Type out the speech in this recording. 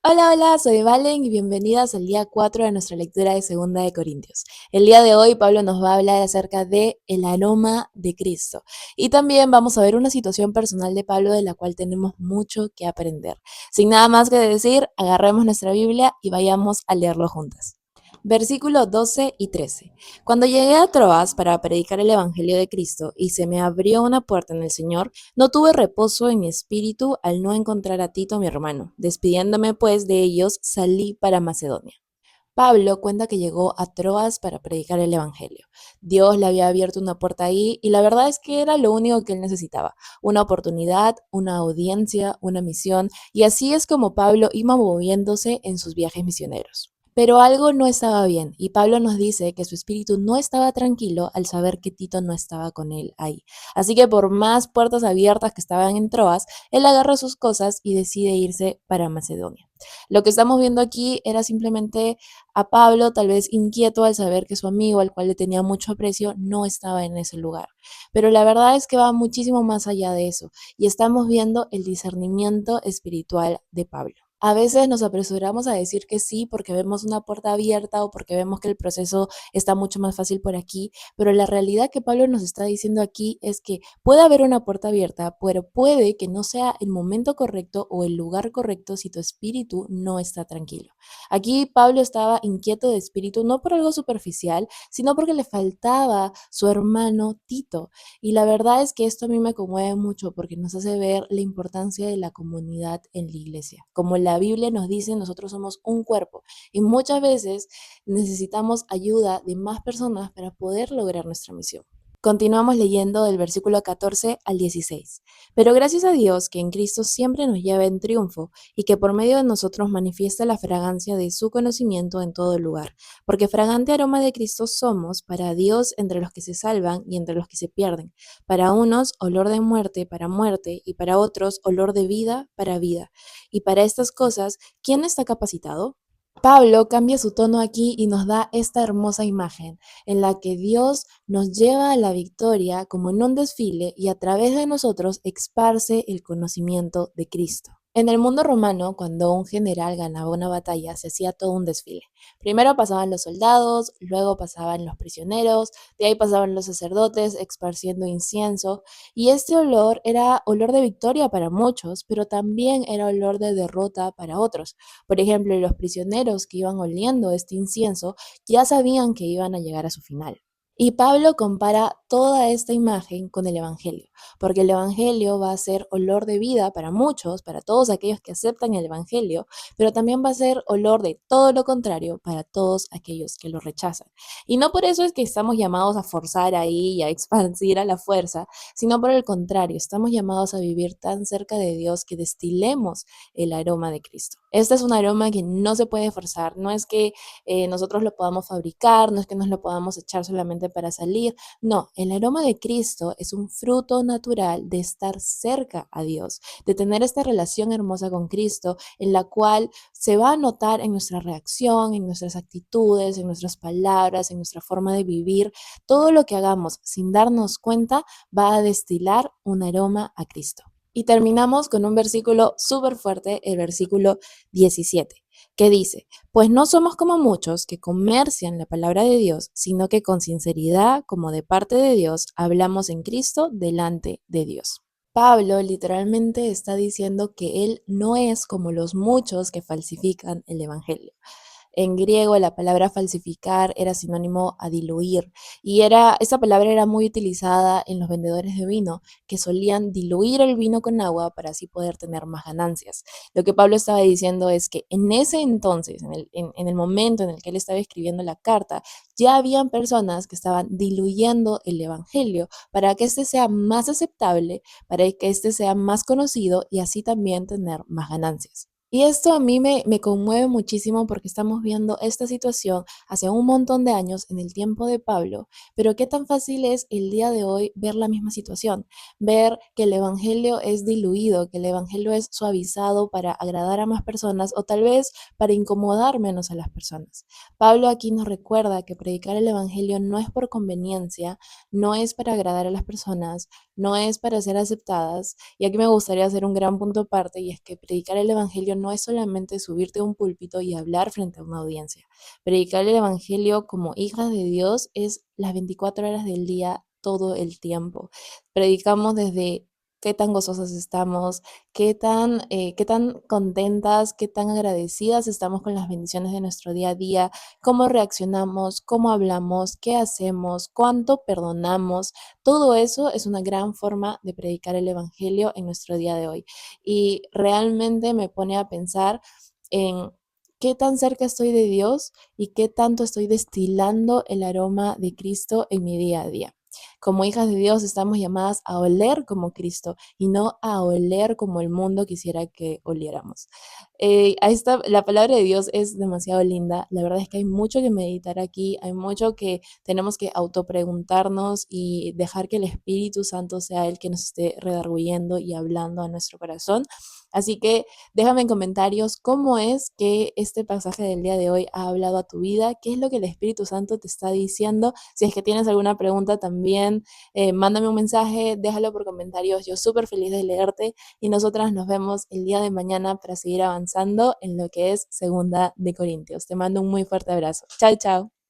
Hola, hola, soy Valen y bienvenidas al día 4 de nuestra lectura de Segunda de Corintios. El día de hoy Pablo nos va a hablar acerca de el aroma de Cristo y también vamos a ver una situación personal de Pablo de la cual tenemos mucho que aprender. Sin nada más que decir, agarremos nuestra Biblia y vayamos a leerlo juntas. Versículos 12 y 13. Cuando llegué a Troas para predicar el Evangelio de Cristo y se me abrió una puerta en el Señor, no tuve reposo en mi espíritu al no encontrar a Tito, mi hermano. Despidiéndome pues de ellos, salí para Macedonia. Pablo cuenta que llegó a Troas para predicar el Evangelio. Dios le había abierto una puerta ahí y la verdad es que era lo único que él necesitaba, una oportunidad, una audiencia, una misión, y así es como Pablo iba moviéndose en sus viajes misioneros. Pero algo no estaba bien y Pablo nos dice que su espíritu no estaba tranquilo al saber que Tito no estaba con él ahí. Así que por más puertas abiertas que estaban en Troas, él agarra sus cosas y decide irse para Macedonia. Lo que estamos viendo aquí era simplemente a Pablo tal vez inquieto al saber que su amigo, al cual le tenía mucho aprecio, no estaba en ese lugar. Pero la verdad es que va muchísimo más allá de eso y estamos viendo el discernimiento espiritual de Pablo. A veces nos apresuramos a decir que sí porque vemos una puerta abierta o porque vemos que el proceso está mucho más fácil por aquí, pero la realidad que Pablo nos está diciendo aquí es que puede haber una puerta abierta, pero puede que no sea el momento correcto o el lugar correcto si tu espíritu no está tranquilo. Aquí Pablo estaba inquieto de espíritu no por algo superficial, sino porque le faltaba su hermano Tito. Y la verdad es que esto a mí me conmueve mucho porque nos hace ver la importancia de la comunidad en la iglesia. Como la Biblia nos dice, nosotros somos un cuerpo y muchas veces necesitamos ayuda de más personas para poder lograr nuestra misión. Continuamos leyendo del versículo 14 al 16. Pero gracias a Dios que en Cristo siempre nos lleva en triunfo y que por medio de nosotros manifiesta la fragancia de su conocimiento en todo lugar. Porque fragante aroma de Cristo somos para Dios entre los que se salvan y entre los que se pierden. Para unos, olor de muerte para muerte y para otros, olor de vida para vida. Y para estas cosas, ¿quién está capacitado? Pablo cambia su tono aquí y nos da esta hermosa imagen en la que Dios nos lleva a la victoria como en un desfile y a través de nosotros esparce el conocimiento de Cristo. En el mundo romano, cuando un general ganaba una batalla, se hacía todo un desfile. Primero pasaban los soldados, luego pasaban los prisioneros, de ahí pasaban los sacerdotes esparciendo incienso, y este olor era olor de victoria para muchos, pero también era olor de derrota para otros. Por ejemplo, los prisioneros que iban oliendo este incienso ya sabían que iban a llegar a su final. Y Pablo compara toda esta imagen con el Evangelio, porque el Evangelio va a ser olor de vida para muchos, para todos aquellos que aceptan el Evangelio, pero también va a ser olor de todo lo contrario para todos aquellos que lo rechazan. Y no por eso es que estamos llamados a forzar ahí y a expandir a la fuerza, sino por el contrario, estamos llamados a vivir tan cerca de Dios que destilemos el aroma de Cristo. Este es un aroma que no se puede forzar, no es que nosotros lo podamos fabricar, no es que nos lo podamos echar solamente para salir, no, el aroma de Cristo es un fruto natural de estar cerca a Dios, de tener esta relación hermosa con Cristo en la cual se va a notar en nuestra reacción, en nuestras actitudes, en nuestras palabras, en nuestra forma de vivir, todo lo que hagamos sin darnos cuenta va a destilar un aroma a Cristo. Y terminamos con un versículo súper fuerte, el versículo 17, que dice, pues no somos como muchos que comercian la palabra de Dios, sino que con sinceridad, como de parte de Dios, hablamos en Cristo delante de Dios. Pablo literalmente está diciendo que él no es como los muchos que falsifican el Evangelio. En griego la palabra falsificar era sinónimo a diluir y esa palabra era muy utilizada en los vendedores de vino que solían diluir el vino con agua para así poder tener más ganancias. Lo que Pablo estaba diciendo es que en ese entonces, en el momento en el que él estaba escribiendo la carta, ya habían personas que estaban diluyendo el evangelio para que éste sea más aceptable, para que éste sea más conocido y así también tener más ganancias. Y esto a mí me conmueve muchísimo porque estamos viendo esta situación hace un montón de años en el tiempo de Pablo, pero qué tan fácil es el día de hoy ver la misma situación, ver que el evangelio es diluido, que el evangelio es suavizado para agradar a más personas o tal vez para incomodar menos a las personas. Pablo aquí nos recuerda que predicar el evangelio no es por conveniencia, no es para agradar a las personas, no es para ser aceptadas. Y aquí me gustaría hacer un gran punto aparte y es que predicar el evangelio no es solamente subirte a un púlpito y hablar frente a una audiencia. Predicar el Evangelio como hijas de Dios es las 24 horas del día, todo el tiempo. Predicamos desde qué tan gozosas estamos, qué tan contentas, qué tan agradecidas estamos con las bendiciones de nuestro día a día, cómo reaccionamos, cómo hablamos, qué hacemos, cuánto perdonamos. Todo eso es una gran forma de predicar el Evangelio en nuestro día de hoy. Y realmente me pone a pensar en qué tan cerca estoy de Dios y qué tanto estoy destilando el aroma de Cristo en mi día a día. Como hijas de Dios estamos llamadas a oler como Cristo y no a oler como el mundo quisiera que oliéramos. Ahí está, la palabra de Dios es demasiado linda. La verdad es que hay mucho que meditar aquí, hay mucho que tenemos que autopreguntarnos y dejar que el Espíritu Santo sea el que nos esté redarguyendo y hablando a nuestro corazón. Así que déjame en comentarios cómo es que este pasaje del día de hoy ha hablado a tu vida, qué es lo que el Espíritu Santo te está diciendo. Si es que tienes alguna pregunta también, mándame un mensaje, déjalo por comentarios. Yo súper feliz de leerte y nosotras nos vemos el día de mañana para seguir avanzando en lo que es Segunda de Corintios. Te mando un muy fuerte abrazo. Chao, chao.